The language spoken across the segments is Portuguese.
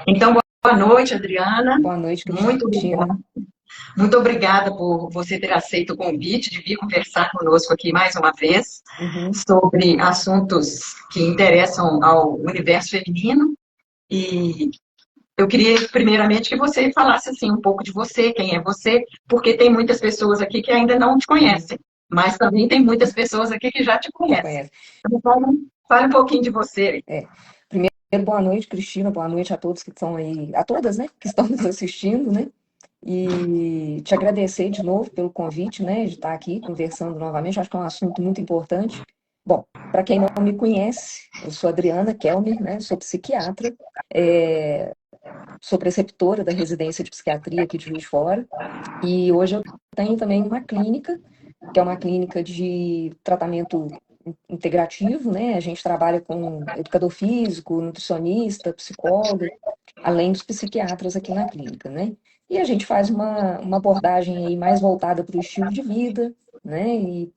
Então, boa noite, Adriana. Boa noite, Muito Cristina. obrigada. Muito obrigada por você ter aceito o convite de vir conversar conosco aqui mais uma vez Uhum. sobre assuntos que interessam ao universo feminino. E eu queria, primeiramente, que você falasse assim um pouco de você, quem é você, porque tem muitas pessoas aqui que ainda não te Uhum. conhecem, mas também tem muitas pessoas aqui que já te Já conhecem. conhece. Então, fale um pouquinho de você. É. Primeiro, boa noite, Cristina. Boa noite a todos que estão aí, a todas, né, que estão nos assistindo, né? E te agradecer de novo pelo convite, né, de estar aqui conversando novamente. Acho que é um assunto muito importante. Bom, para quem não me conhece, eu sou Adriana Kelmer, né? Sou psiquiatra, é, sou preceptora da residência de psiquiatria aqui de Juiz de Fora. E hoje eu tenho também uma clínica, que é uma clínica de tratamento integrativo, né? A gente trabalha com educador físico, nutricionista, psicólogo, além dos psiquiatras aqui na clínica, né? E a gente faz uma abordagem aí mais voltada para o estilo de vida, né? E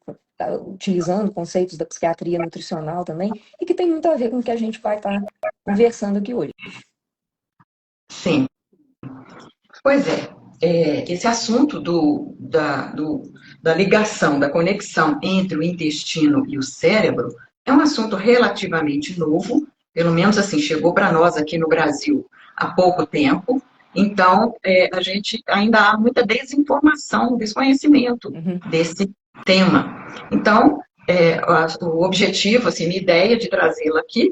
utilizando conceitos da psiquiatria nutricional também, e que tem muito a ver com o que a gente vai estar conversando aqui hoje. Sim. Pois esse assunto da ligação, da conexão entre o intestino e o cérebro é um assunto relativamente novo, pelo menos assim, chegou para nós aqui no Brasil há pouco tempo, então a gente ainda há muita desinformação, desconhecimento Uhum. desse tema. Então, o objetivo, assim, minha ideia de trazê-la aqui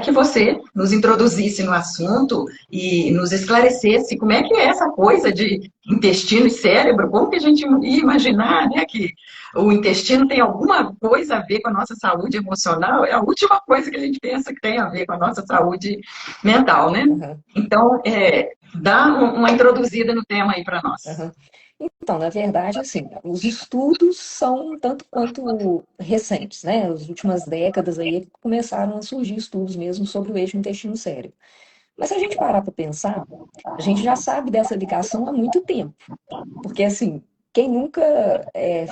que você nos introduzisse no assunto e nos esclarecesse como é que é essa coisa de intestino e cérebro, como que a gente ia imaginar, né, que o intestino tem alguma coisa a ver com a nossa saúde emocional, é a última coisa que a gente pensa que tem a ver com a nossa saúde mental, né? Uhum. Então, dá uma introduzida no tema aí para nós. Aham. Então, na verdade, assim, os estudos são um tanto quanto recentes, né? As últimas décadas aí é que começaram a surgir estudos mesmo sobre o eixo intestino-cérebro. Mas se a gente parar para pensar, a gente já sabe dessa ligação há muito tempo. Porque, assim, quem nunca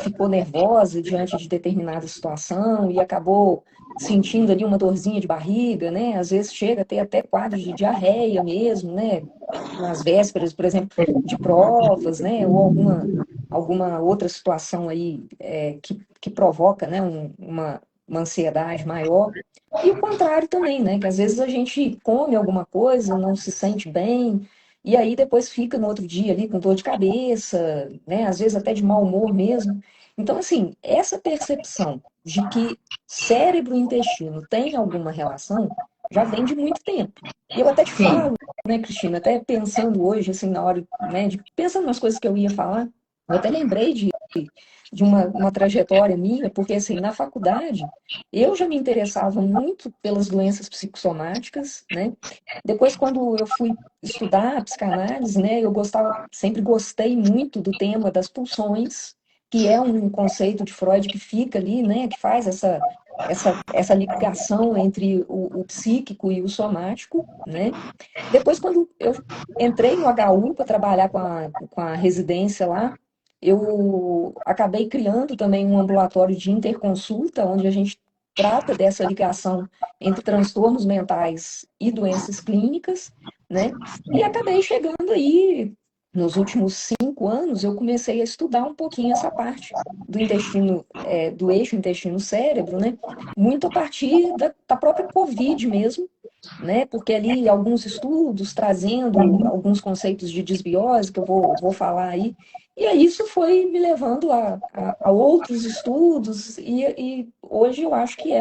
ficou nervosa diante de determinada situação e acabou sentindo ali uma dorzinha de barriga, né? Às vezes chega a ter até quadros de diarreia mesmo, né? Nas vésperas, por exemplo, de provas, né? Ou alguma outra situação aí que provoca, né? Uma ansiedade maior. E o contrário também, né? Que às vezes a gente come alguma coisa, não se sente bem, e aí depois fica no outro dia ali com dor de cabeça, né? Às vezes até de mau humor mesmo. Então, assim, essa percepção de que cérebro e intestino têm alguma relação já vem de muito tempo. E eu até te Sim, falo, né, Cristina, até pensando hoje, assim, na hora, né, pensando nas coisas que eu ia falar, eu até lembrei de uma trajetória minha, porque, assim, na faculdade, eu já me interessava muito pelas doenças psicossomáticas, né? Depois, quando eu fui estudar a psicanálise, né, eu gostava, sempre gostei muito do tema das pulsões, que é um conceito de Freud que fica ali, né, que faz essa ligação entre o psíquico e o somático, né? Depois, quando eu entrei no HU para trabalhar com a residência lá, eu acabei criando também um ambulatório de interconsulta, onde a gente trata dessa ligação entre transtornos mentais e doenças clínicas, né? E acabei chegando aí, nos últimos 5 anos, eu comecei a estudar um pouquinho essa parte do intestino, do eixo intestino-cérebro, né? Muito a partir da própria Covid mesmo, né? Porque ali alguns estudos trazendo alguns conceitos de desbiose que eu vou falar aí. E aí isso foi me levando a outros estudos, e hoje eu acho que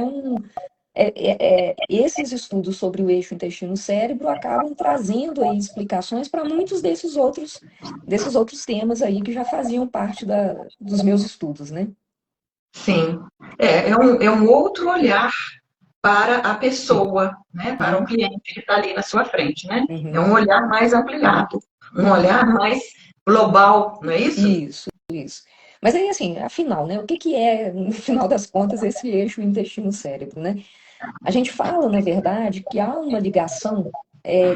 esses estudos sobre o eixo intestino-cérebro acabam trazendo aí explicações para muitos desses outros temas aí que já faziam parte dos meus estudos, né? sim. É um outro olhar para a Sim. pessoa, né, para o Uhum, cliente que está ali na sua frente, né? É uhum, um olhar mais ampliado, um uhum. olhar mais global, não é isso? Isso, isso. Mas aí, assim, afinal, né, o que que é, no final das contas, esse eixo intestino-cérebro, né? A gente fala, na verdade, que há uma ligação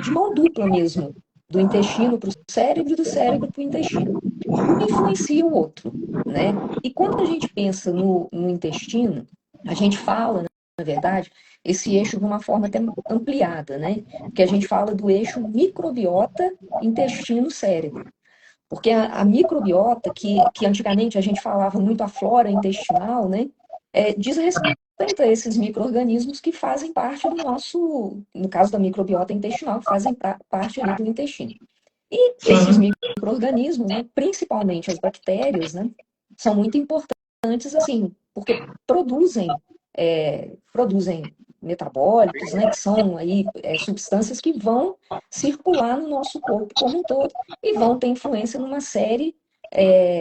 de mão dupla mesmo, do intestino para o cérebro e do cérebro para o intestino. Um influencia o outro, né? E quando a gente pensa no intestino, a gente fala, né? na verdade, esse eixo de uma forma até ampliada, né? Que a gente fala do eixo microbiota, intestino, cérebro. Porque a microbiota, que antigamente a gente falava muito a flora intestinal, né? Diz respeito a esses micro-organismos que fazem parte do nosso, no caso da microbiota intestinal, que fazem parte ali do intestino. E esses Sim, micro-organismos, né, principalmente as bactérias, né, são muito importantes, assim, porque produzem metabólitos, né, que são aí substâncias que vão circular no nosso corpo como um todo e vão ter influência numa série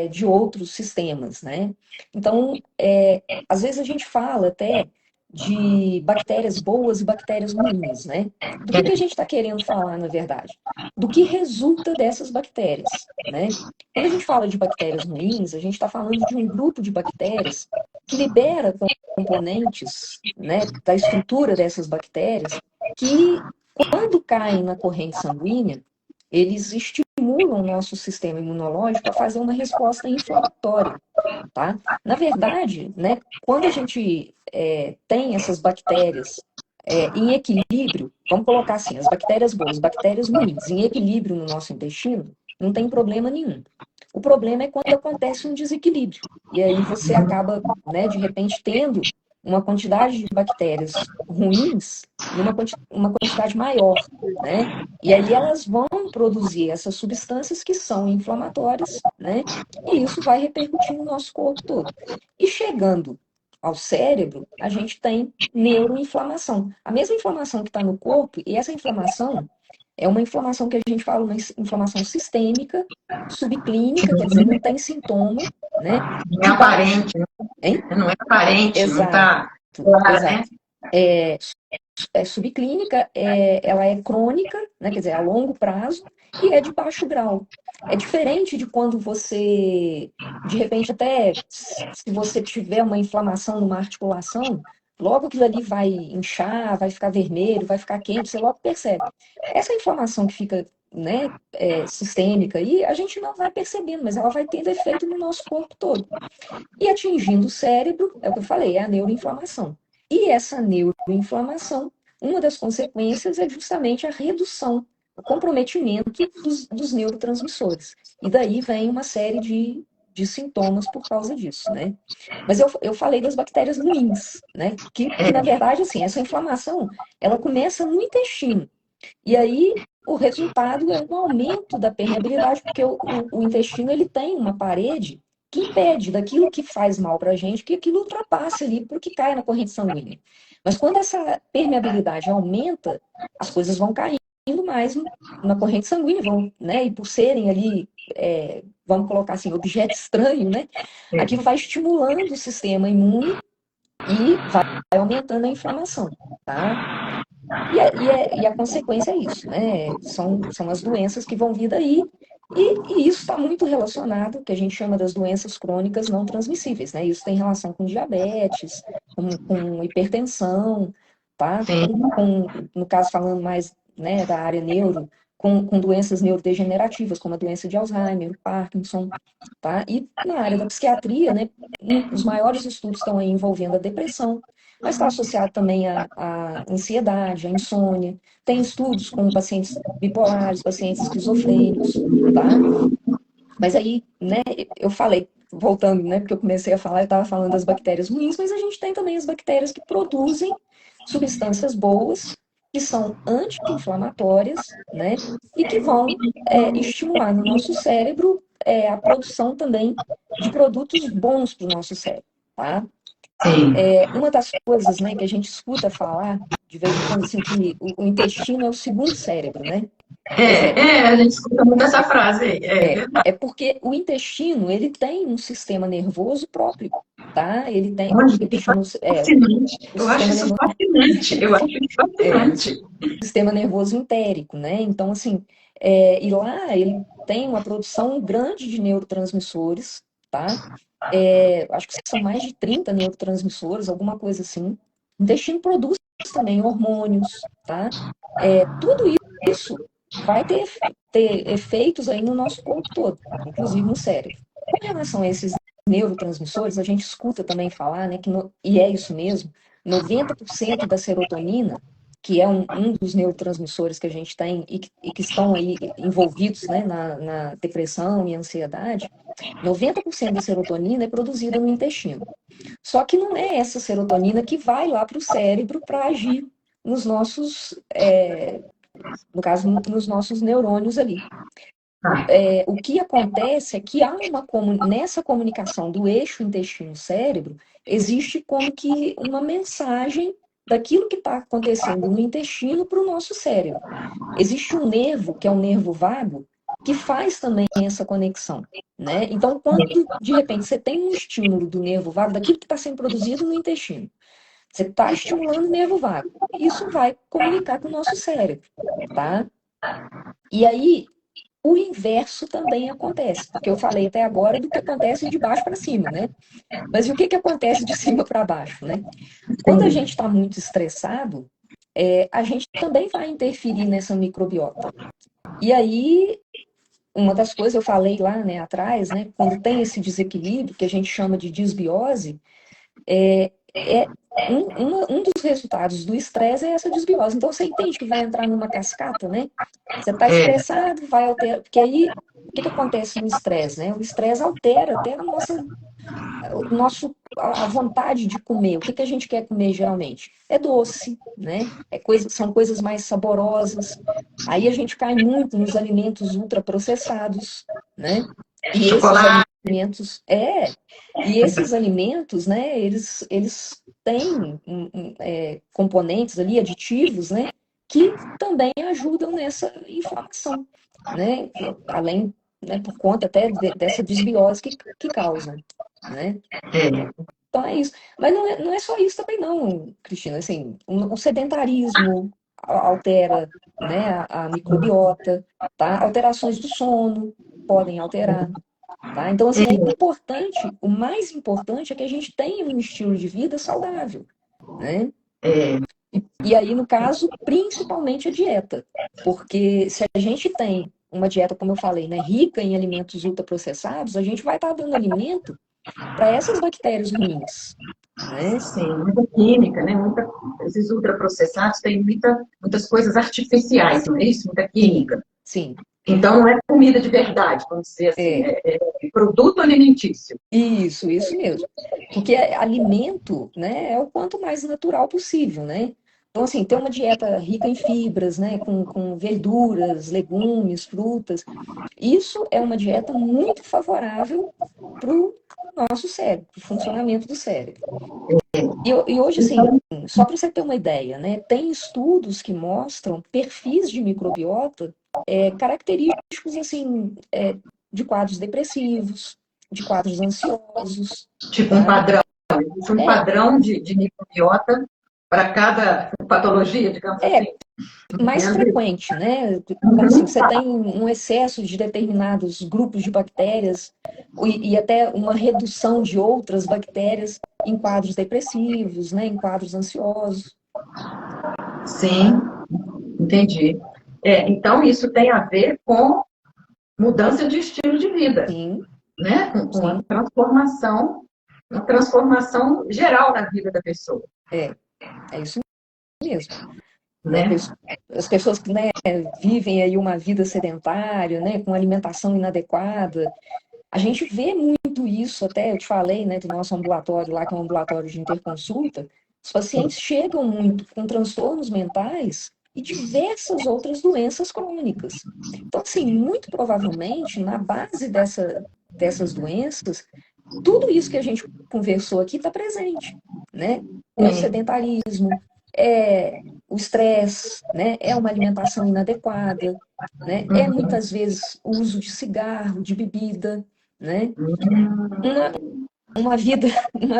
de outros sistemas, né? Então, às vezes a gente fala até de bactérias boas e bactérias ruins, né? Do que a gente está querendo falar, na verdade? Do que resulta dessas bactérias, né? Quando a gente fala de bactérias ruins, a gente está falando de um grupo de bactérias que libera componentes, né, da estrutura dessas bactérias que, quando caem na corrente sanguínea, eles estimulam o nosso sistema imunológico a fazer uma resposta inflamatória, tá? Na verdade, né, quando a gente tem essas bactérias em equilíbrio, vamos colocar assim, as bactérias boas, bactérias ruins, em equilíbrio no nosso intestino, não tem problema nenhum. O problema é quando acontece um desequilíbrio. E aí você acaba, né, de repente, tendo uma quantidade de bactérias ruins uma quantidade maior, né? E aí elas vão produzir essas substâncias que são inflamatórias, né? E isso vai repercutir no nosso corpo todo. E chegando ao cérebro, a gente tem neuroinflamação. A mesma inflamação que está no corpo, e essa inflamação é uma inflamação que a gente fala, uma inflamação sistêmica, subclínica, quer dizer, não tem sintoma, né? não é De baixa, aparente, né? hein? Não é aparente, não Exato, está clara, né? exato. Subclínica, ela é crônica, né? Quer dizer, a longo prazo, e é de baixo grau. É diferente de quando você, de repente, até se você tiver uma inflamação numa articulação, logo aquilo ali vai inchar, vai ficar vermelho, vai ficar quente, você logo percebe. Essa inflamação que fica, né, sistêmica, aí a gente não vai percebendo, mas ela vai tendo efeito no nosso corpo todo. E atingindo o cérebro, é o que eu falei, é a neuroinflamação. E essa neuroinflamação, uma das consequências é justamente a redução, o comprometimento dos neurotransmissores. E daí vem uma série de sintomas por causa disso, né? Mas eu falei das bactérias ruins, né? Que na verdade, assim, essa inflamação, ela começa no intestino. E aí, o resultado é um aumento da permeabilidade, porque o intestino ele tem uma parede que impede daquilo que faz mal para a gente, que aquilo ultrapasse ali para o que cai na corrente sanguínea. Mas quando essa permeabilidade aumenta, as coisas vão caindo mais na corrente sanguínea, vão, né? E por serem ali, vamos colocar assim, objeto estranho, né? Aquilo vai estimulando o sistema imune e vai aumentando a inflamação, tá? E a consequência é isso, né? São as doenças que vão vir daí, e isso está muito relacionado, que a gente chama das doenças crônicas não transmissíveis, né? Isso tem relação com diabetes, com hipertensão, tá? Sim, No caso, falando mais, né, da área neuro, com doenças neurodegenerativas, como a doença de Alzheimer, o Parkinson, tá? E na área da psiquiatria, né, os maiores estudos estão aí envolvendo a depressão, mas está associado também à ansiedade, à insônia. Tem estudos com pacientes bipolares, pacientes esquizofrênicos, tá? Mas aí, né, eu falei, voltando, né, porque eu comecei a falar, eu estava falando das bactérias ruins, mas a gente tem também as bactérias que produzem substâncias boas, que são anti-inflamatórias, né, e que vão estimular no nosso cérebro a produção também de produtos bons para o nosso cérebro, tá? sim. Uma das coisas, né, que a gente escuta falar de vez em quando, assim, que o intestino é o segundo cérebro, né? Pois é, A gente escuta muito essa frase aí, é verdade. é porque o intestino, ele tem um sistema nervoso próprio, tá? Ele tem, Olha, que isso é chama fascinante. o Eu acho sistema isso nervoso, fascinante. Eu acho isso fascinante. sistema nervoso entérico, né? Então, assim, e lá ele tem uma produção grande de neurotransmissores, tá? Acho que são mais de 30 neurotransmissores, alguma coisa assim. O intestino produz também hormônios, tá? Tudo isso vai ter efeitos aí no nosso corpo todo, inclusive no cérebro. Com relação a esses neurotransmissores, a gente escuta também falar, né, e é isso mesmo, 90% da serotonina, que é um dos neurotransmissores que a gente tem e que estão aí envolvidos, né, na depressão e ansiedade, 90% da serotonina é produzida no intestino. Só que não é essa serotonina que vai lá para o cérebro para agir nos nossos, no caso, nos nossos neurônios ali. O que acontece é que nessa comunicação do eixo intestino-cérebro, existe como que uma mensagem daquilo que está acontecendo no intestino para o nosso cérebro. Existe um nervo, que é o nervo vago, que faz também essa conexão, né? Então, quando de repente você tem um estímulo do nervo vago, daquilo que está sendo produzido no intestino, você está estimulando o nervo vago, isso vai comunicar com o nosso cérebro, tá? E aí, o inverso também acontece, porque eu falei até agora do que acontece de baixo para cima, né? Mas e o que acontece de cima para baixo, né? Quando a gente está muito estressado, a gente também vai interferir nessa microbiota. E aí, uma das coisas eu falei lá, né, atrás, né, quando tem esse desequilíbrio, que a gente chama de disbiose, um dos resultados do estresse é essa desbiose. Então, você entende que vai entrar numa cascata, né? Você está estressado, vai alterar. Porque aí, o que acontece no estresse, né? O estresse altera até a vontade de comer. O que a gente quer comer, geralmente? É doce, né? São coisas mais saborosas. Aí a gente cai muito nos alimentos ultraprocessados, né? E Chocolate. esses alimentos, né, eles têm componentes ali, aditivos, né, que também ajudam nessa inflamação, né, além, né, por conta até dessa desbiose que causam, né. Então é isso. Mas não é só isso também não, Cristina, assim, o sedentarismo altera, né, a microbiota, tá? Alterações do sono podem alterar. Tá? Então, assim, o mais importante é que a gente tenha um estilo de vida saudável, né? E aí, no caso, principalmente a dieta. Porque se a gente tem uma dieta, como eu falei, né, rica em alimentos ultraprocessados, a gente vai estar dando alimento para essas bactérias ruins, né? Sim, muita química, né? Esses ultraprocessados têm muitas coisas artificiais, não é isso? Muita química. Sim. Então, não é comida de verdade, vamos dizer assim, é produto alimentício. Isso mesmo. Porque alimento, né, é o quanto mais natural possível, né? Então, assim, ter uma dieta rica em fibras, né, com verduras, legumes, frutas, isso é uma dieta muito favorável para o nosso cérebro, para o funcionamento do cérebro. E hoje, assim, só para você ter uma ideia, né, tem estudos que mostram perfis de microbiota característicos, assim, de quadros depressivos, de quadros ansiosos. Tipo um padrão. Existe um padrão de microbiota para cada patologia, digamos assim. Mais frequente, né? Como assim, você tem um excesso de determinados grupos de bactérias e até uma redução de outras bactérias em quadros depressivos, né? Em quadros ansiosos. Sim, entendi. Então, isso tem a ver com mudança de estilo de vida, Sim. né? Com a transformação geral na vida da pessoa. É isso mesmo. Né? As pessoas que, né, vivem aí uma vida sedentária, né, com alimentação inadequada, a gente vê muito isso, até eu te falei, né, do nosso ambulatório lá, que é um ambulatório de interconsulta, os pacientes chegam muito com transtornos mentais e diversas outras doenças crônicas. Então, assim, muito provavelmente, na base dessas doenças, tudo isso que a gente conversou aqui está presente, né? É o sedentarismo, o estresse, né? É uma alimentação inadequada, né? É muitas vezes o uso de cigarro, de bebida, né? Uma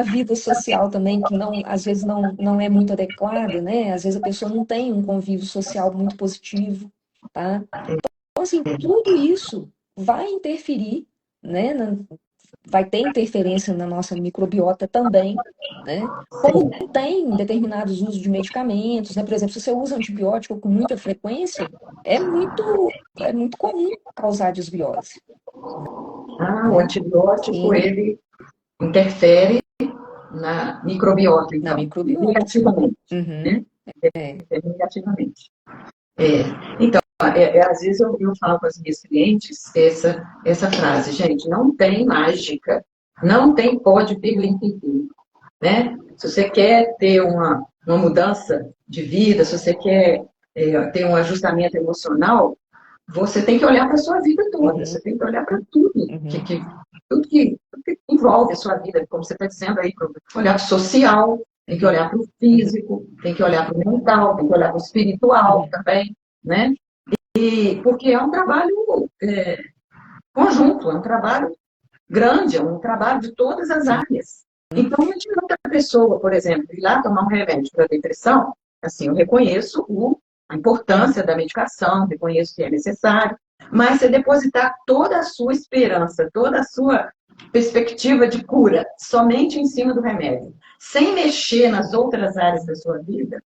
vida social também que não, às vezes não é muito adequada, né? Às vezes a pessoa não tem um convívio social muito positivo, tá? Então, assim, tudo isso vai interferir, né, vai ter interferência na nossa microbiota também, né? Como tem determinados usos de medicamentos, né? Por exemplo, se você usa antibiótico com muita frequência, é muito comum causar desbiose. O antibiótico, ele interfere na microbiota, Na então, microbiota. negativamente, Uhum. né? Negativamente. É, então, às vezes eu falo com as minhas clientes essa frase, gente, não tem mágica, não tem pó de pirlim-pim-pim, né? Se você quer ter uma mudança de vida, se você quer ter um ajustamento emocional, você tem que olhar para a sua vida toda, Uhum. você tem que olhar para tudo, tudo que envolve a sua vida, como você está dizendo aí, olhar para o social, tem que olhar para o físico, tem que olhar para o mental, tem que olhar para o espiritual também, né? E porque é um trabalho conjunto, é um trabalho grande, é um trabalho de todas as áreas. Então, não adianta a pessoa, por exemplo, ir lá tomar um remédio para depressão, assim, eu reconheço a importância da medicação, reconheço que é necessário, mas você depositar toda a sua esperança, toda a sua perspectiva de cura somente em cima do remédio, sem mexer nas outras áreas da sua vida,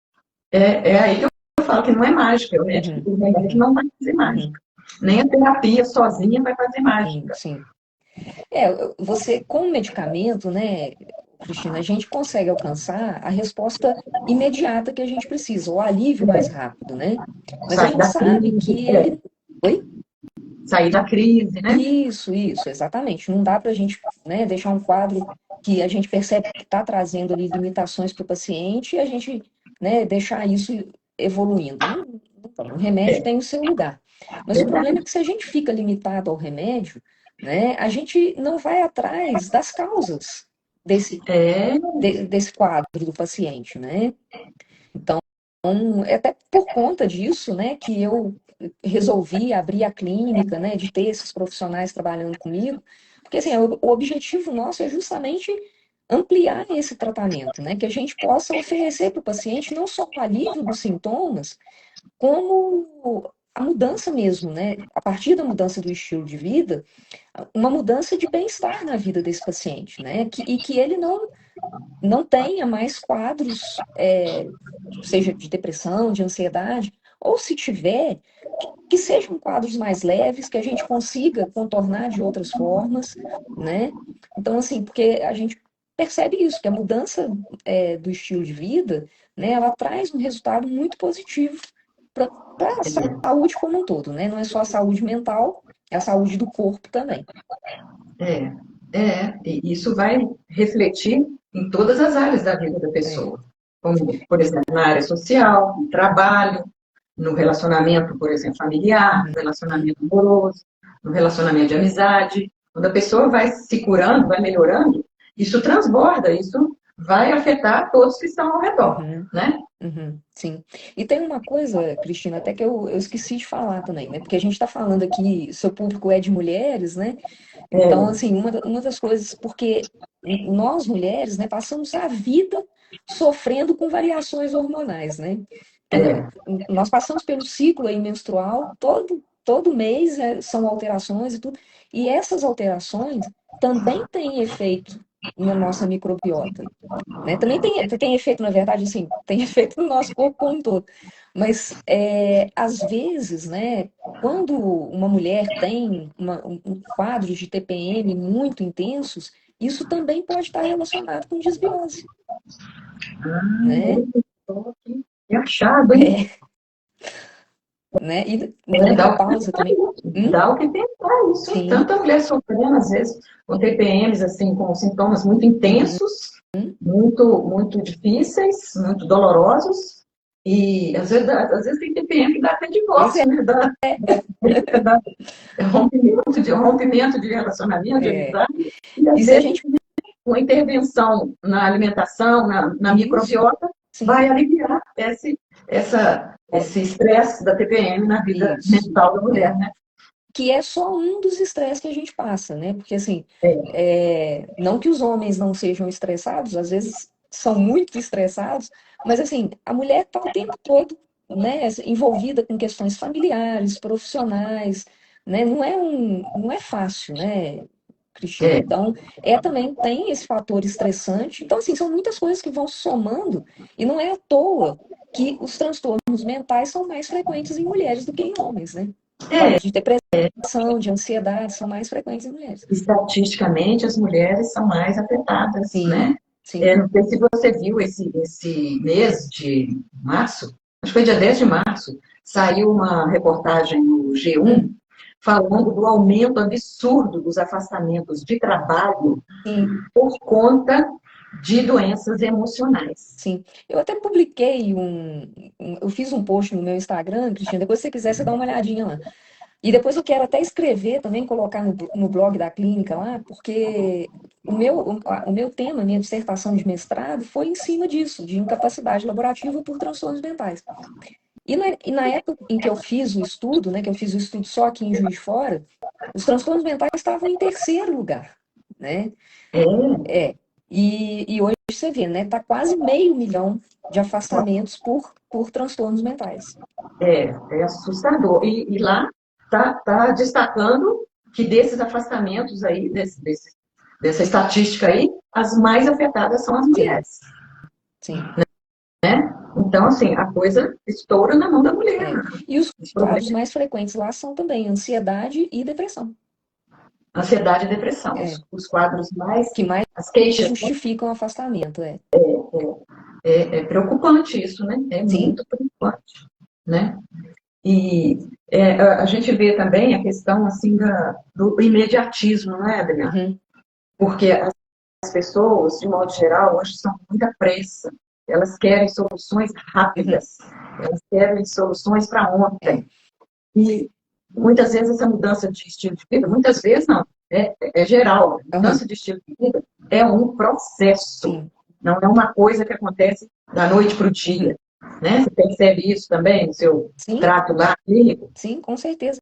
é aí que eu falo que não é mágica, o remédio não vai fazer mágica. Nem a terapia sozinha vai fazer mágica. Sim. Você, com o medicamento, né, Cristina, a gente consegue alcançar a resposta imediata que a gente precisa, o alívio mais rápido, né? Mas a Sair gente da sabe crise, que ele. Oi? sair da crise, né? Isso, exatamente. Não dá para a gente, né, deixar um quadro que a gente percebe que está trazendo ali limitações para o paciente e a gente, né, deixar isso evoluindo. Não, o remédio tem o seu lugar. Mas o problema é que se a gente fica limitado ao remédio, né, a gente não vai atrás das causas desse, desse quadro do paciente, né? Então, é até por conta disso, né, que eu resolvi abrir a clínica, né, de ter esses profissionais trabalhando comigo, porque assim, o objetivo nosso é justamente ampliar esse tratamento, né, que a gente possa oferecer para o paciente não só o alívio dos sintomas, como a mudança mesmo, né, a partir da mudança do estilo de vida, uma mudança de bem-estar na vida desse paciente, né, e que ele não tenha mais quadros, seja de depressão, de ansiedade, ou se tiver, que sejam quadros mais leves, que a gente consiga contornar de outras formas, né? Então, assim, porque a gente percebe isso, que a mudança do estilo de vida, né, ela traz um resultado muito positivo para a saúde como um todo, né? Não é só a saúde mental, é a saúde do corpo também. E isso vai refletir em todas as áreas da vida da É. pessoa. Como, por exemplo, na área social, no trabalho, no relacionamento, por exemplo, familiar, no relacionamento amoroso, no relacionamento de amizade. Quando a pessoa vai se curando, vai melhorando, isso transborda, isso vai afetar todos que estão ao redor, né? Sim. E tem uma coisa, Cristina, até que eu esqueci de falar também, né? Porque a gente está falando aqui, seu público é de mulheres, né? Então, assim, uma das coisas, porque nós mulheres, né, passamos a vida sofrendo com variações hormonais, né? Nós passamos pelo ciclo aí menstrual, todo mês são alterações e tudo, e essas alterações também têm efeito na nossa microbiota, né? Também tem efeito, na verdade, assim, tem efeito no nosso corpo como um todo. Mas, às vezes, né, quando uma mulher tem um quadro de TPM muito intensos, isso também pode estar relacionado com desbiose, né? É achado, hein? Né? E menopausa também. Dá o que pensar isso. Sim. Tanta mulher sofrendo, às vezes, com TPMs, assim, com sintomas muito intensos, muito difíceis, muito dolorosos. E às vezes tem TPM que dá até divórcio, né? Dá rompimento de relacionamento, de amizade. E às vezes, uma intervenção na alimentação, na microbiota, vai aliviar esse estresse da TPM na vida mental da mulher, né? Que é só um dos estresses que a gente passa, né? Porque, assim, não que os homens não sejam estressados, às vezes são muito estressados, mas, assim, a mulher está o tempo todo, né, envolvida com questões familiares, profissionais, né? Não é fácil, né, Cristina? Então, também tem esse fator estressante. Então, assim, são muitas coisas que vão somando, e não é à toa que os transtornos mentais são mais frequentes em mulheres do que em homens, né? Quadros de depressão, de ansiedade são mais frequentes em mulheres. Estatisticamente, as mulheres são mais afetadas, né? Sim. Não sei se você viu esse mês de março, acho que foi dia 10 de março, saiu uma reportagem no G1 falando do aumento absurdo dos afastamentos de trabalho Sim. por conta de doenças emocionais. Sim. Eu até publiquei eu fiz um post no meu Instagram, Cristina, depois se você quiser, você dá uma olhadinha lá. E depois eu quero até escrever também, colocar no blog da clínica lá, porque o meu tema, minha dissertação de mestrado, foi em cima disso, de incapacidade laborativa por transtornos mentais. E na época em que eu fiz o estudo, né, que eu fiz o estudo só aqui em Juiz de Fora, os transtornos mentais estavam em terceiro lugar, né? É, E hoje você vê, né? Tá quase 500.000 de afastamentos por transtornos mentais. é assustador. E lá tá destacando que desses afastamentos aí, dessa estatística aí, as mais afetadas são as Sim, mulheres. sim. Né? Então, assim, a coisa estoura na mão da mulher. É. E os Esse problema quadros mais frequentes lá são também ansiedade e depressão, ansiedade e depressão. é, Os quadros mais, que mais as queixas, né? justificam o afastamento. É preocupante isso, né? É Sim. muito preocupante, né? E a gente vê também a questão, assim, do imediatismo, não é, Adriana? Uhum. Porque as pessoas, de modo geral, hoje são com muita pressa. Elas querem soluções Uhum. rápidas. Elas querem soluções para ontem. E muitas vezes essa mudança de estilo de vida, muitas vezes não, é geral. A Uhum. mudança de estilo de vida é um processo, Sim. não é uma coisa que acontece da noite para o dia. Né? Você percebe isso também no seu Sim, trato lá clínico? sim, com certeza.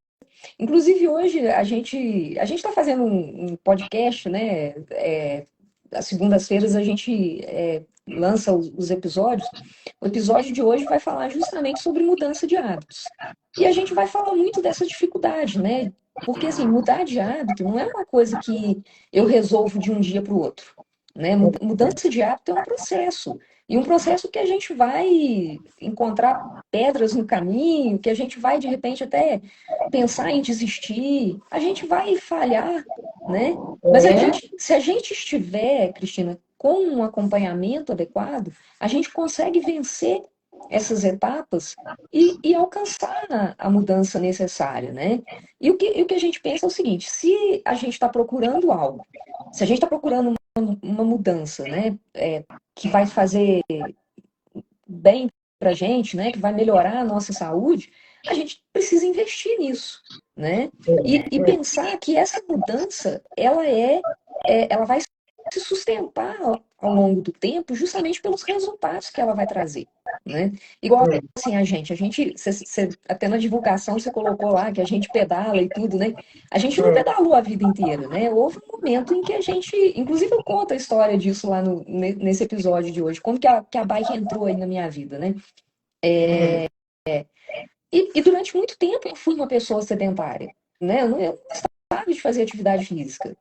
Inclusive, hoje a gente está fazendo um podcast, né? Às segundas-feiras a gente lança os episódios. O episódio de hoje vai falar justamente sobre mudança de hábitos. E a gente vai falar muito dessa dificuldade, né? Porque, assim, mudar de hábito não é uma coisa que eu resolvo de um dia para o outro, né? Mudança de hábito é um processo. E um processo que a gente vai encontrar pedras no caminho, que a gente vai, de repente, até pensar em desistir, a gente vai falhar, né? Mas se a gente estiver, Cristina, com um acompanhamento adequado, a gente consegue vencer essas etapas e alcançar a mudança necessária, né? E o que a gente pensa é o seguinte: se a gente está procurando algo, se a gente está procurando uma mudança, né, que vai fazer bem para a gente, né, que vai melhorar a nossa saúde, a gente precisa investir nisso, né? E pensar que essa mudança, ela vai se sustentar ao longo do tempo, justamente pelos resultados que ela vai trazer, né? Igual assim, até na divulgação você colocou lá que a gente pedala e tudo, né? A gente não pedalou a vida inteira, né? Houve um momento em que a gente, inclusive eu conto a história disso lá nesse episódio de hoje, como que a bike entrou aí na minha vida, né? E durante muito tempo eu fui uma pessoa sedentária, né? Eu não gostava de fazer atividade física.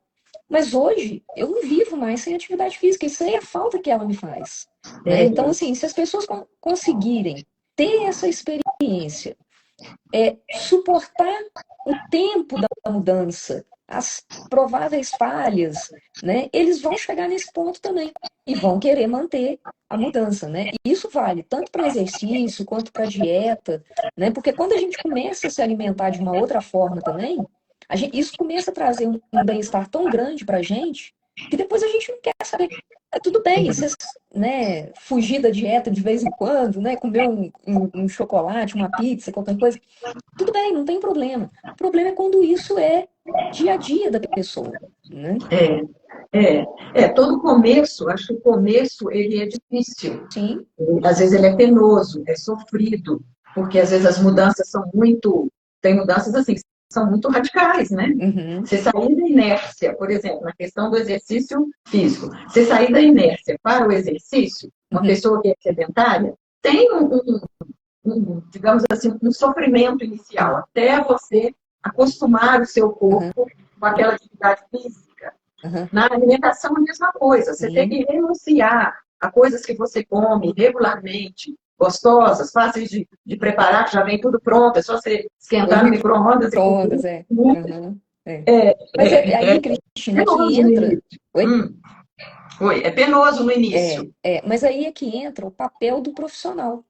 Mas hoje eu não vivo mais sem atividade física. Isso aí é a falta que ela me faz, né? Então, assim, se as pessoas conseguirem ter essa experiência, suportar o tempo da mudança, as prováveis falhas, né? Eles vão chegar nesse ponto também e vão querer manter a mudança, né? E isso vale tanto para exercício quanto para dieta, né? Porque quando a gente começa a se alimentar de uma outra forma também, isso começa a trazer um bem-estar tão grande para a gente que depois a gente não quer saber. Tudo bem, você, né, fugir da dieta de vez em quando, né, comer um chocolate, uma pizza, qualquer coisa, tudo bem, não tem problema. O problema é quando isso é dia a dia da pessoa, né? Todo começo, acho que o começo ele é difícil. Sim. Às vezes ele é penoso, é sofrido, porque às vezes as mudanças tem mudanças assim, que são muito radicais, né? Uhum. Você sair da inércia, por exemplo, na questão do exercício físico, você sair da inércia para o exercício, uma pessoa que é sedentária, tem digamos assim, um sofrimento inicial, até você acostumar o seu corpo com aquela atividade física. Na alimentação, a mesma coisa. Você tem que renunciar a coisas que você come regularmente, gostosas, fáceis de preparar, que já vem tudo pronto, é só você esquentar no micro-ondas e comer. Micro-ondas, Mas aí, Cristina, que entra... Oi? Oi, é penoso no início. Mas aí é que entra o papel do profissional.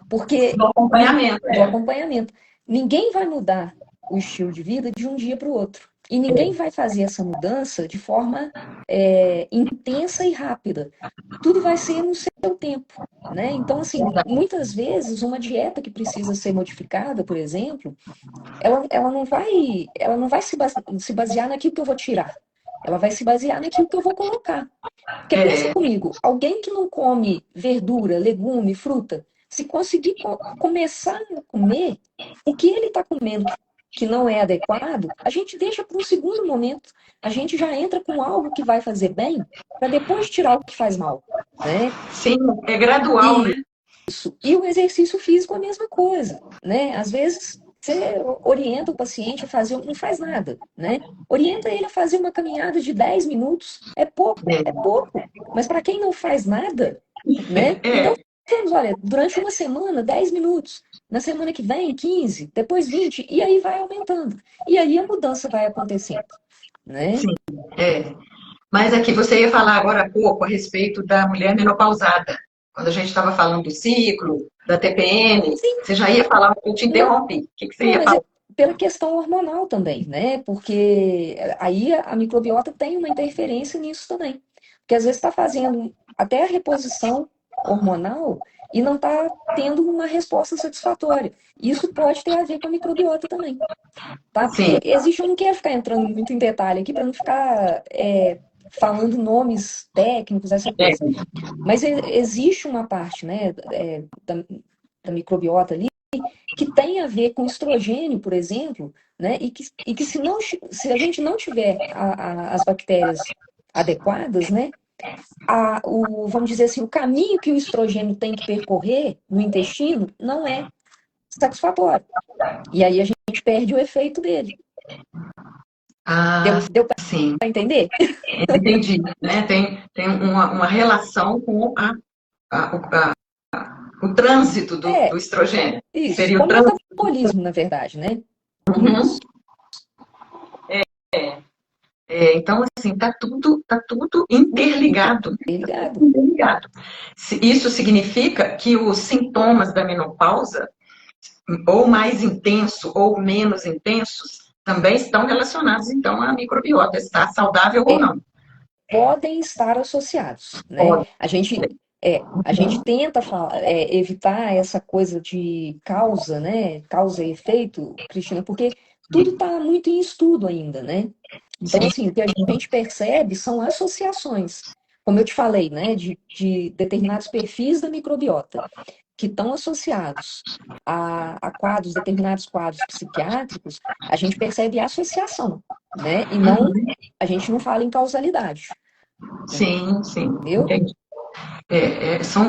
Porque Do acompanhamento, do acompanhamento. Ninguém vai mudar o estilo de vida de um dia para o outro. E ninguém vai fazer essa mudança de forma intensa e rápida. Tudo vai ser no seu tempo, né? Então, assim, muitas vezes uma dieta que precisa ser modificada, por exemplo, ela não vai se basear naquilo que eu vou tirar. Ela vai se basear naquilo que eu vou colocar. Porque pensa comigo, alguém que não come verdura, legume, fruta, se conseguir começar a comer o que ele está comendo que não é adequado, a gente deixa para um segundo momento. A gente já entra com algo que vai fazer bem para depois tirar o que faz mal, né? Sim, é gradual, né? E o exercício físico é a mesma coisa, né? Às vezes você orienta o paciente a fazer, não faz nada, né? Orienta ele a fazer uma caminhada de 10 minutos, é pouco. Mas para quem não faz nada, né? Então, vamos, olha, durante uma semana, 10 minutos. Na semana que vem, 15, depois 20, e aí vai aumentando. E aí a mudança vai acontecendo, né? Sim, é. Mas aqui você ia falar agora há pouco a respeito da mulher menopausada. Quando a gente estava falando do ciclo, da TPM, Sim, você já ia falar, eu te não, interrompi. O que você não, ia mas é falar? pela questão hormonal também, né? Porque aí a microbiota tem uma interferência nisso também. Porque às vezes está fazendo até a reposição hormonal e não está tendo uma resposta satisfatória. Isso pode ter a ver com a microbiota também, tá? Sim, Porque existe, eu não quero ficar entrando muito em detalhe aqui para não ficar falando nomes técnicos, essa é, coisa. Mas existe uma parte, né, da microbiota ali que tem a ver com estrogênio, por exemplo, né? E que se a gente não tiver as bactérias adequadas, né? Vamos dizer assim, o caminho que o estrogênio tem que percorrer no intestino não é satisfatório. E aí a gente perde o efeito dele. ah, Deu sim, para entender? entendi. Né? Tem uma relação com a- o trânsito É, do estrogênio. isso. Seria Com o o trânsito. metabolismo, na verdade, né? Uhum. Isso. Então, assim, tá tudo interligado. Tá tudo Interligado. interligado. Isso significa que os sintomas da menopausa, ou mais intenso ou menos intensos, também estão relacionados, então, à microbiota, estar saudável ou não. Podem estar associados, né? Pode. A gente tenta evitar essa coisa de causa, né? Causa e efeito, Cristina, porque tudo está muito em estudo ainda, né? Então, Sim, assim, o que a gente percebe são associações, como eu te falei, né? De determinados perfis da microbiota que estão associados a determinados quadros psiquiátricos, a gente percebe associação, né? E não, a gente não fala em causalidade. sim, Entendeu? entendi.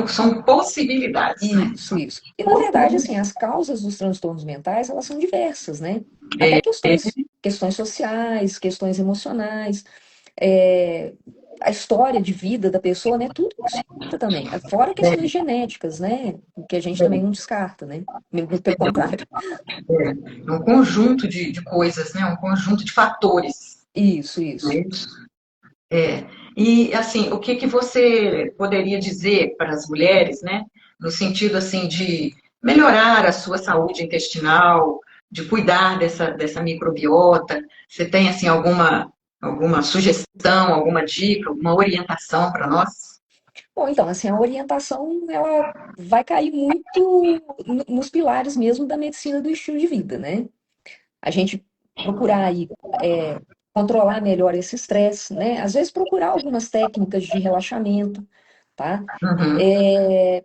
São possibilidades, né? Isso. E, na verdade, assim, as causas dos transtornos mentais, elas são diversas, né? Até questões sociais, questões emocionais, é, a história de vida da pessoa, né? Tudo isso conta também. Fora questões genéticas, né? Que a gente também não descarta, né? Pelo contrário. É um conjunto de coisas, né? Um conjunto de fatores. Isso. Né? É. E, assim, o que você poderia dizer para as mulheres, né? No sentido, assim, de melhorar a sua saúde intestinal, de cuidar dessa microbiota? Você tem, assim, alguma sugestão, alguma dica, alguma orientação para nós? Bom, então, assim, a orientação, ela vai cair muito nos pilares mesmo da medicina do estilo de vida, né? A gente procurar aí controlar melhor esse estresse, né? Às vezes procurar algumas técnicas de relaxamento, tá? Uhum. É,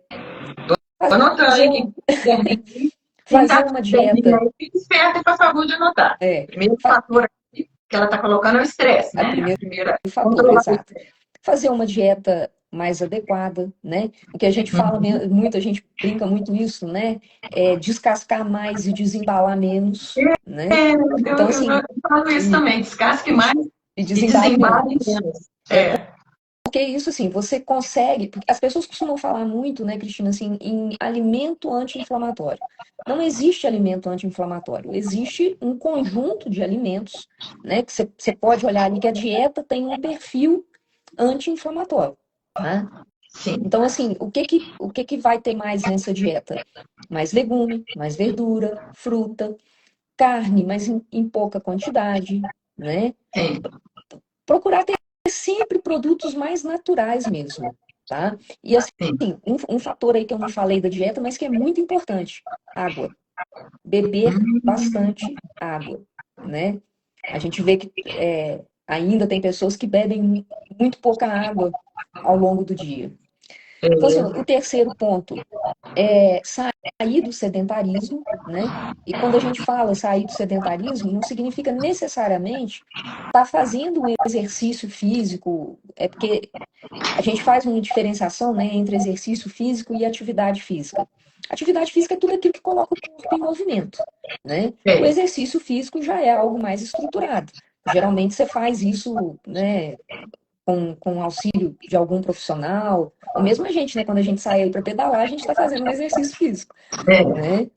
Anotando fazer, aqui. Quem fazer está uma dormindo dieta, aí, fique esperto, por favor, de anotar. é, Primeiro fa- fator aqui que ela está colocando é o estresse, a né? A primeiro primeira, fator, controlar o exato. Fazer uma dieta mais adequada, né? O que a gente fala estresse. muito, a gente brinca muito isso, né? É descascar mais e desembalar menos, né? Então, assim, Eu falo isso e, também, descasque mais e e desembale desembale menos. menos. Porque isso, assim, você consegue. Porque as pessoas costumam falar muito, né, Cristina, assim, em alimento anti-inflamatório. Não existe alimento anti-inflamatório. Existe um conjunto de alimentos, né, que você pode olhar ali que a dieta tem um perfil anti-inflamatório, tá? Sim. Então, assim, o que que vai ter mais nessa dieta? Mais legume, mais verdura, fruta, carne, mas em pouca quantidade, né? Sim. Procurar ter sempre produtos mais naturais mesmo, tá? E assim, Sim. um fator aí que eu não falei da dieta, mas que é muito importante, água. Beber Hum, bastante água, né? A gente vê que ainda tem pessoas que bebem muito pouca água ao longo do dia. Então, assim, o terceiro ponto é sair do sedentarismo, né? E quando a gente fala sair do sedentarismo, não significa necessariamente estar fazendo um exercício físico, é porque a gente faz uma diferenciação, né, entre exercício físico e atividade física. Atividade física é tudo aquilo que coloca o corpo em movimento, né? O é, exercício físico já é algo mais estruturado. Geralmente você faz isso, né, com auxílio de algum profissional, ou mesmo a gente, né, quando a gente sai aí para pedalar, a gente está fazendo um exercício físico, é, né?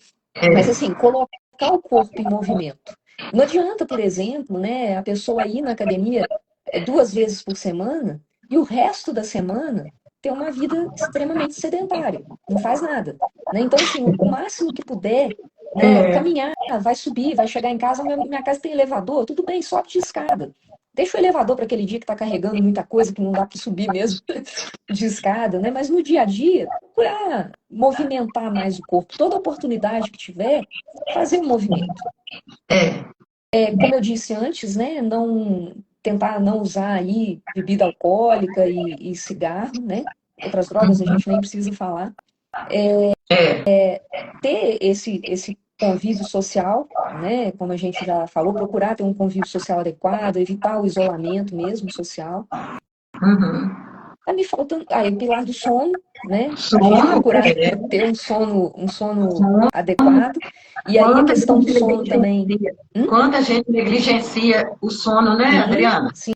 Mas é. assim, colocar o corpo em movimento. Não adianta, por exemplo, né, a pessoa ir na academia 2 vezes por semana e o resto da semana ter uma vida extremamente sedentária, não faz nada, né? Então, assim, o máximo que puder, né, É, caminhar, vai subir, vai chegar em casa, minha casa tem elevador, tudo bem, sobe de escada. Deixa o elevador para aquele dia que está carregando muita coisa que não dá para subir mesmo de escada, né? Mas no dia a dia, procurar movimentar mais o corpo. Toda oportunidade que tiver, fazer um movimento. é. Como eu disse antes, né? Não tentar não usar aí bebida alcoólica e cigarro, né? Outras drogas a Uhum. gente nem precisa falar. É, Ter esse convívio social, né? Como a gente já falou, procurar ter um convívio social adequado, evitar o isolamento mesmo social. uhum. Tá me faltando. Aí, o pilar do sono, né? A gente Sono, procurar é. ter um sono Sono, adequado. E aí, a quanta questão do gente sono também. negligencia, Hum? quanta gente negligencia o sono, né, Sim, Adriana? sim.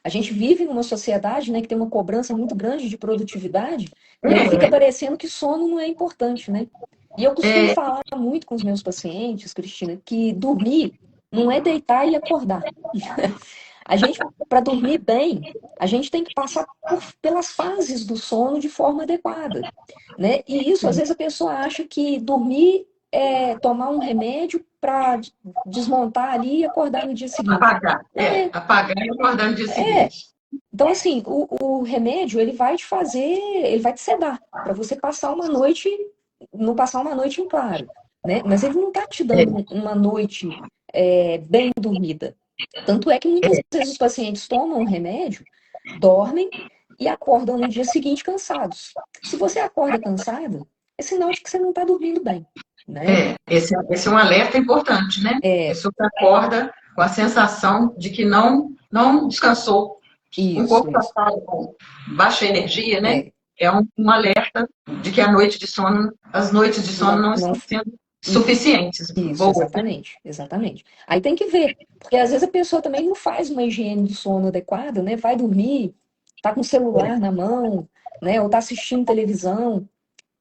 A gente vive numa sociedade, né, que tem uma cobrança muito grande de produtividade, e aí fica É, parecendo que sono não é importante, né? E eu costumo é, falar muito com os meus pacientes, Cristina, que dormir não é deitar e acordar. A gente, para dormir bem, a gente tem que passar pelas fases do sono de forma adequada, né? E isso, às vezes, a pessoa acha que dormir é tomar um remédio para desmontar ali e acordar no dia seguinte. Não é. apagar e acordar no dia É. seguinte. Então, assim, o remédio, ele vai te fazer, ele vai te sedar, para você passar uma noite, não passar uma noite em claro, né? Mas ele não tá te dando uma noite bem dormida. Tanto é que muitas vezes os pacientes tomam um remédio, dormem e acordam no dia seguinte cansados. Se você acorda cansado, é sinal de que você não está dormindo bem, né? Esse é um alerta importante, né? A É, pessoa que acorda com a sensação de que não descansou, um isso, corpo isso. cansado, com baixa energia, né? É, É um alerta de que as noites de sono não, não não, estão sendo suficientes, isso, boas, né? exatamente, exatamente. Aí tem que ver, porque às vezes a pessoa também não faz uma higiene do sono adequada, né? Vai dormir, tá com o celular na mão, né? Ou tá assistindo televisão.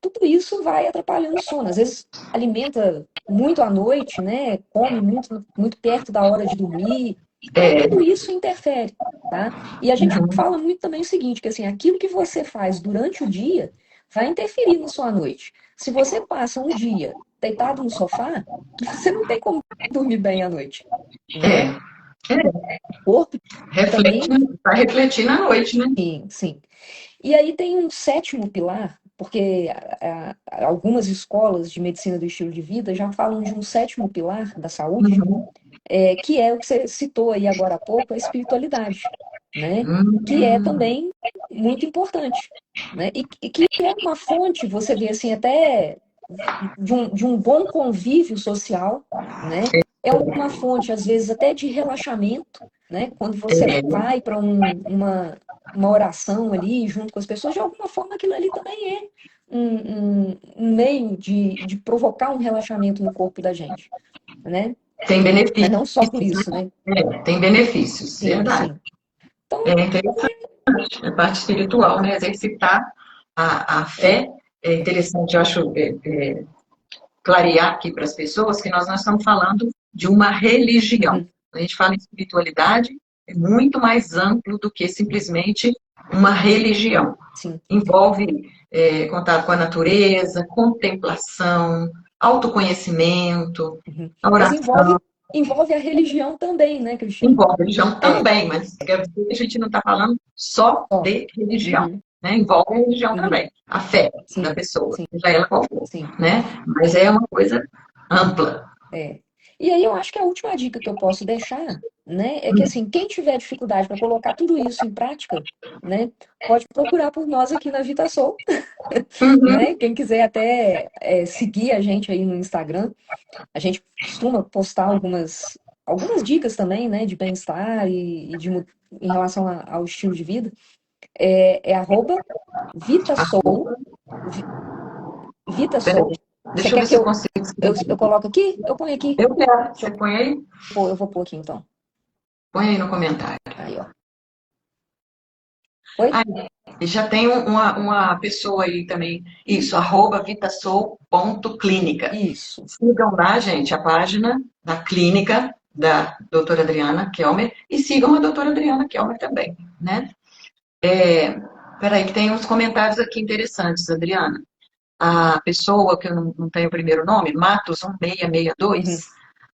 Tudo isso vai atrapalhando o sono. Às vezes alimenta muito à noite, né? Come muito, muito perto da hora de dormir. Então, É, tudo isso interfere, tá? E a gente uhum, fala muito também o seguinte, que assim, aquilo que você faz durante o dia vai interferir na sua noite. Se você passa um dia deitado no sofá, você não tem como dormir bem à noite, né? é, é, O corpo reflete, também, vai refletir na noite, né? sim, sim. E aí tem um sétimo pilar, porque algumas escolas de medicina do estilo de vida já falam de um sétimo pilar da saúde, Uhum. que é o que você citou aí agora há pouco, a espiritualidade, né? Que é Hum, também muito importante, né? E que é uma fonte, você vê assim, até de um bom convívio social, né? É uma fonte, às vezes, até de relaxamento, né? Quando você é, vai para uma oração ali, junto com as pessoas, de alguma forma aquilo ali também é um meio de provocar um relaxamento no corpo da gente, né? tem Mas benefícios, não só por isso, né? tem benefícios, Sim, verdade. sim. Então, É interessante a parte espiritual, né? Exercitar a é, fé. É interessante, eu acho, clarear aqui para as pessoas que nós não estamos falando de uma religião. uhum, Quando a gente fala em espiritualidade, é muito mais amplo do que simplesmente uma religião. Sim. Envolve contato com a natureza, contemplação, autoconhecimento, Uhum. a Mas oração. envolve a religião também, né, Cristina? Envolve religião É, também, mas quer dizer que a gente não está falando só só. de religião. Uhum, Né? Envolve a religião uhum. também, a fé da Sim, pessoa, sim, seja ela qual for. sim. Né? Mas é uma coisa ampla. É. E aí eu acho que a última dica que eu posso deixar, né, é que assim, quem tiver dificuldade para colocar tudo isso em prática, né, pode procurar por nós aqui na VitaSoul, Uhum. né? Quem quiser até seguir a gente aí no Instagram, a gente costuma postar algumas dicas também, né, de bem-estar em relação ao estilo de vida. É arroba VitaSoul, Vi- VitaSoul. Peraí, Você deixa eu quer ver que se eu consigo eu escrever. coloque aqui? Eu ponho aqui. Eu quero. Deixa Você põe aí? eu vou pôr aqui então. Põe aí no comentário. Aí, ó. Oi? Ah, e já tem uma pessoa aí também. Isso, @vitasoul.clínica. Isso. Sigam lá, gente, a página da clínica da doutora Adriana Kelmer e sigam a doutora Adriana Kelmer também, né? Peraí, que tem uns comentários aqui interessantes, Adriana. A pessoa, que eu não tenho o primeiro nome, Matos Uhum. 1662,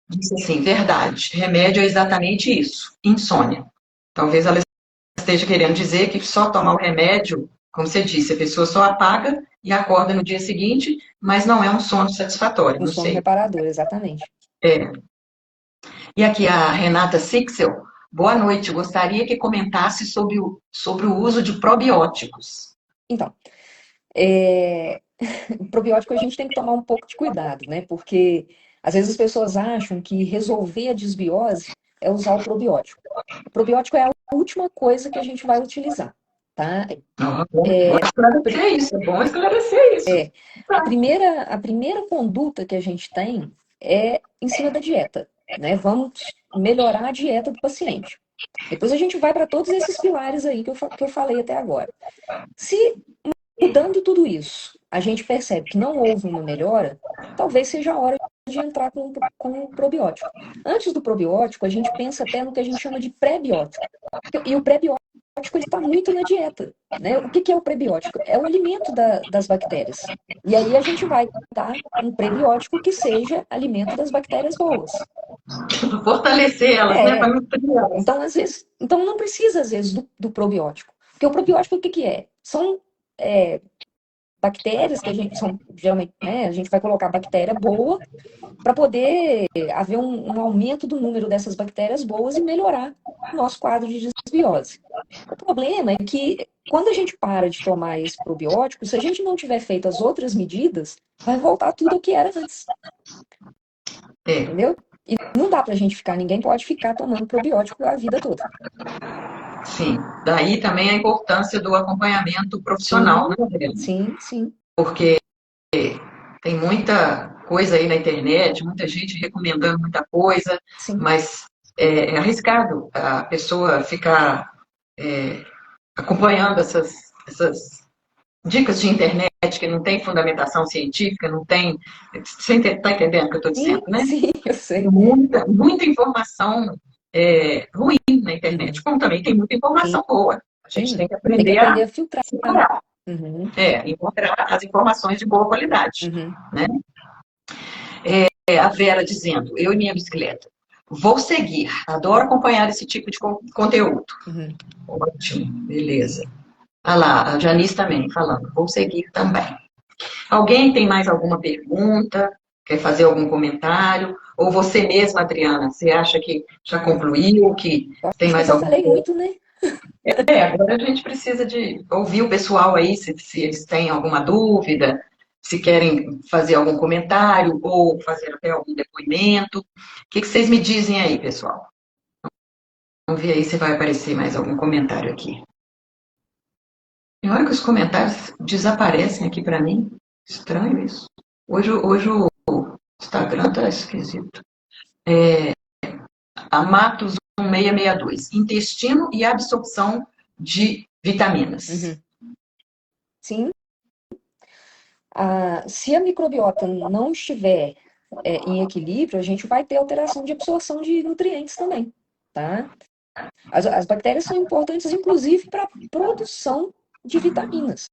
disse assim, verdade, remédio é exatamente isso, insônia. Talvez ela esteja querendo dizer que só tomar o remédio, como você disse, a pessoa só apaga e acorda no dia seguinte, mas não é um sono satisfatório, Um não sono sei. reparador, exatamente. É. E aqui a Renata Sixel, boa noite, gostaria que comentasse sobre o uso de probióticos. Então, é, probiótico a gente tem que tomar um pouco de cuidado, né? Porque às vezes as pessoas acham que resolver a desbiose é usar o probiótico. O probiótico é a última coisa que a gente vai utilizar, tá? Ah, bom esclarecer isso, é bom esclarecer isso. A primeira conduta que a gente tem é em cima da dieta, né? Vamos melhorar a dieta do paciente. Depois a gente vai para todos esses pilares aí que eu falei até agora. Se mudando tudo isso, a gente percebe que não houve uma melhora, talvez seja a hora de entrar com o probiótico. Antes do probiótico, a gente pensa até no que a gente chama de pré-biótico. E o pré-biótico ele está muito na dieta. Né? O que é o prebiótico? É o alimento das bactérias. E aí a gente vai dar um prebiótico que seja alimento das bactérias boas. Fortalecer elas, né, para É. nutrir elas. Então, às vezes, então não precisa, às vezes, do probiótico. Porque o probiótico, o que é? São bactérias que a gente são geralmente, né, a gente vai colocar bactéria boa para poder haver um aumento do número dessas bactérias boas e melhorar o nosso quadro de desbiose. O problema é que quando a gente para de tomar esse probiótico, se a gente não tiver feito as outras medidas, vai voltar tudo ao que era antes, É, entendeu? E não dá pra gente ficar, ninguém pode ficar tomando probiótico a vida toda. sim. Daí também a importância do acompanhamento profissional, Sim, né, Adriana? sim, sim, Porque tem muita coisa aí na internet, muita gente recomendando muita coisa, sim. mas é arriscado a pessoa ficar acompanhando essas dicas de internet que não tem fundamentação científica, não tem. Você está entendendo o que eu estou Sim, dizendo, né? sim, eu Tem sei. muita informação ruim na internet, Uhum. como também tem muita Tem, informação boa. A gente tem tem. que Tem que aprender a aprender a filtrar. separar, Uhum, encontrar as informações de boa qualidade. uhum, Né? A Vera dizendo, eu e minha bicicleta. Vou seguir, adoro acompanhar esse tipo de conteúdo. uhum. Ótimo, beleza. Ah lá, a Janice também falando, vou seguir também. Alguém tem mais alguma pergunta? Quer fazer algum comentário? Ou você mesma, Adriana, você acha que já concluiu, que Eu tem acho que eu mais já alguma falei coisa? muito, né? Agora a gente precisa de ouvir o pessoal aí, se eles têm alguma dúvida, se querem fazer algum comentário ou fazer até algum depoimento. O que vocês me dizem aí, pessoal? Vamos ver aí se vai aparecer mais algum comentário aqui. Tem hora que os comentários desaparecem aqui para mim. Estranho isso. Hoje o Instagram tá esquisito. A Matos 1662. Intestino e absorção de vitaminas. Uhum. Sim. Se a microbiota não estiver em equilíbrio, a gente vai ter alteração de absorção de nutrientes também, tá? As bactérias são importantes, inclusive, para a produção de vitaminas.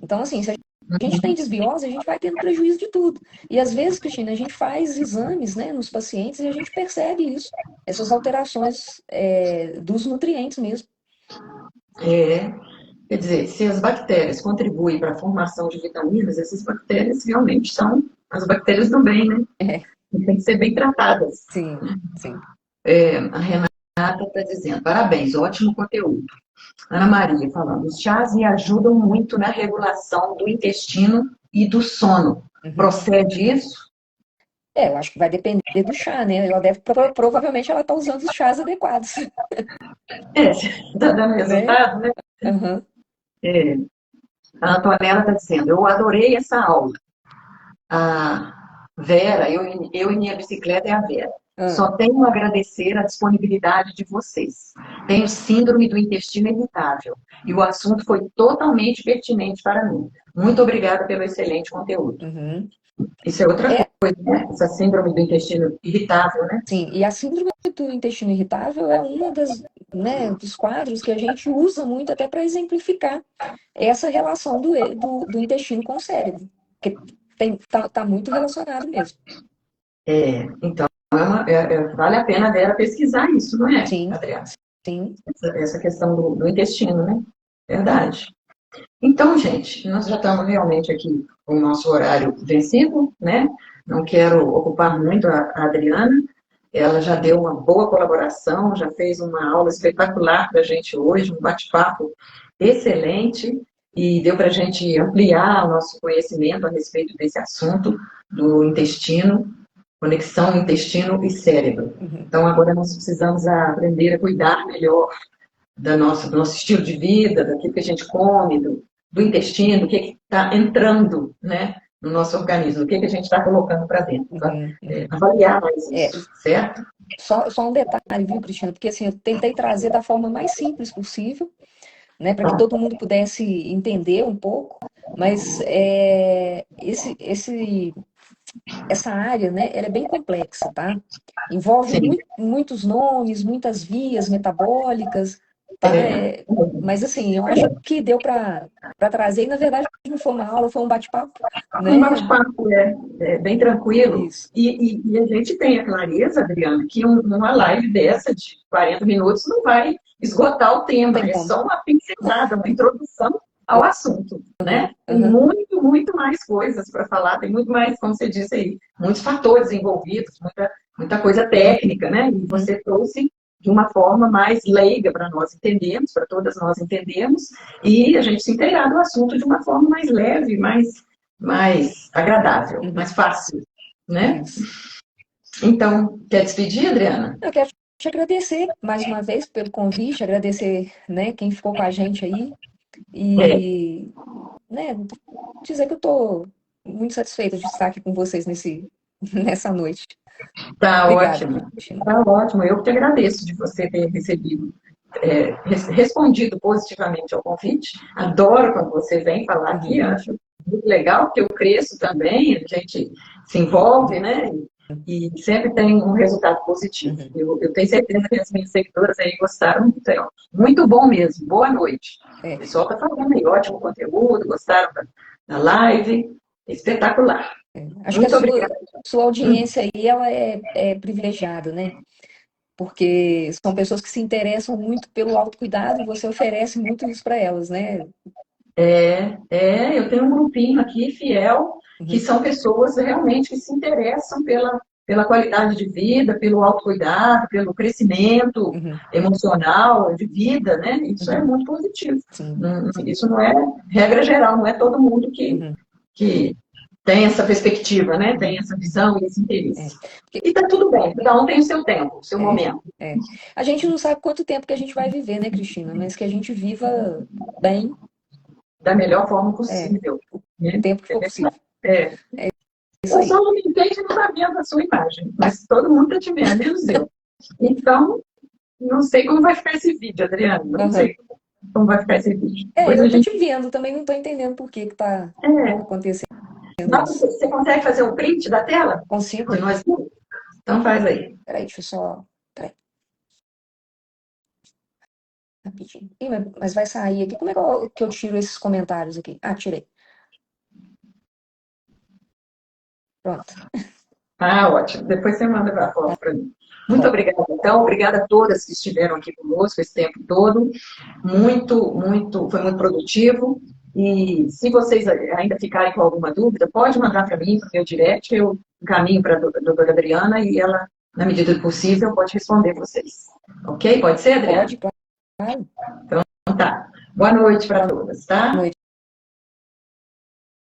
Então, assim, se a gente tem desbiose, a gente vai tendo prejuízo de tudo. E às vezes, Cristina, a gente faz exames, né, nos pacientes e a gente percebe isso, essas alterações dos nutrientes mesmo. É, quer dizer, se as bactérias contribuem para a formação de vitaminas, essas bactérias realmente são as bactérias do bem, né? É, E tem que ser bem tratadas. sim, sim. A Renata está dizendo, parabéns, ótimo conteúdo. Ana Maria falando, os chás me ajudam muito na regulação do intestino e do sono. Uhum. Procede isso? Eu acho que vai depender do chá, né? Ela deve, provavelmente ela está usando os chás adequados. Está dando resultado, né? Uhum. A Antonella está dizendo, eu adorei essa aula. A Vera, eu e minha bicicleta é a Vera. Só tenho a agradecer a disponibilidade de vocês. Tenho síndrome do intestino irritável e o assunto foi totalmente pertinente para mim. Muito obrigada pelo excelente conteúdo. Uhum. Isso é outra coisa, né? Essa síndrome do intestino irritável, né? Sim, e a síndrome do intestino irritável é uma dos quadros que a gente usa muito até para exemplificar essa relação do intestino com o cérebro, que tá muito relacionado mesmo. Então, vale a pena a Vera pesquisar isso, não é, Sim, Adriana? sim. Essa questão do intestino, né? Verdade. Então, gente, nós já estamos realmente aqui com o nosso horário vencido, né? Não quero ocupar muito a Adriana. Ela já deu uma boa colaboração, já fez uma aula espetacular para a gente hoje, um bate-papo excelente, e deu para a gente ampliar o nosso conhecimento a respeito desse assunto do intestino, conexão intestino e cérebro. Então, agora nós precisamos aprender a cuidar melhor do nosso estilo de vida, daquilo que a gente come, do intestino, do que está entrando, né, no nosso organismo, o que a gente está colocando para dentro. Avaliar mais isso, certo? Só um detalhe, viu, Cristina? Porque assim, eu tentei trazer da forma mais simples possível, né, para que todo mundo pudesse entender um pouco, mas essa área, né, ela é bem complexa, tá? Envolve muitos nomes, muitas vias metabólicas, tá? Mas assim, eu acho que deu para trazer, e na verdade não foi uma aula, foi um bate-papo, né? Um bate-papo bem tranquilo. Isso. E a gente tem a clareza, Adriana, que uma live dessa de 40 minutos não vai esgotar o tema, é só uma pincelada, uma introdução ao assunto, né? Tem muito mais coisas para falar, tem muito mais, como você disse aí, muitos fatores envolvidos, muita coisa técnica, né? E você trouxe de uma forma mais leiga para nós entendermos, para todas nós entendermos, e a gente se inteirar do assunto de uma forma mais leve, mais agradável, mais fácil, né? Então, quer despedir, Adriana? Eu quero te agradecer mais uma vez pelo convite, agradecer, né, quem ficou com a gente aí, e né, dizer que eu estou muito satisfeita de estar aqui com vocês nessa noite. Tá Obrigada, ótimo. Cristina. Tá ótimo. Eu que agradeço de você ter respondido positivamente ao convite. Adoro quando você vem falar aqui, acho muito legal, porque eu cresço também, a gente se envolve, né? E sempre tem um resultado positivo. Eu tenho certeza que as minhas seguidoras aí gostaram muito. Muito bom mesmo. Boa noite. O pessoal está falando aí, ótimo conteúdo, gostaram da live. Espetacular. Acho muito que a sua audiência aí, ela é privilegiada, né? Porque são pessoas que se interessam muito pelo autocuidado e você oferece muito isso para elas, né? Eu tenho um grupinho aqui, fiel, que são pessoas realmente que se interessam pela qualidade de vida, pelo autocuidado, pelo crescimento emocional, de vida, né? Isso é muito positivo. Isso não é regra geral, não é todo mundo que tem essa perspectiva, né? Tem essa visão e esse interesse. E tá tudo bem, cada um tem o seu tempo, o seu momento. A gente não sabe quanto tempo que a gente vai viver, né, Cristina? Mas que a gente viva bem. Da melhor forma possível. O tempo que for possível. Eu só não me entendo não tá vendo a sua imagem, mas todo mundo está te vendo, menos eu. Então, não sei como vai ficar esse vídeo, Adriana. Não sei como vai ficar esse vídeo. Eu tô te vendo, também não tô entendendo por que tá acontecendo. Nossa, você consegue fazer um print da tela? Consigo. Então faz aí. Peraí, deixa eu só... Peraí. rapidinho. Ih, mas vai sair aqui. Como é que eu tiro esses comentários aqui? Ah, tirei. Pronto. Ah, ótimo. Depois você manda para a foto para mim. Muito Bom, obrigada, então. Obrigada a todas que estiveram aqui conosco esse tempo todo. Foi muito produtivo. E se vocês ainda ficarem com alguma dúvida, pode mandar para mim, para o meu direct, eu encaminho para a doutora Adriana e ela, na medida do possível, pode responder vocês. Ok? Pode ser, Adriana? pode, claro. Então tá. Boa noite para todas, tá? Boa noite.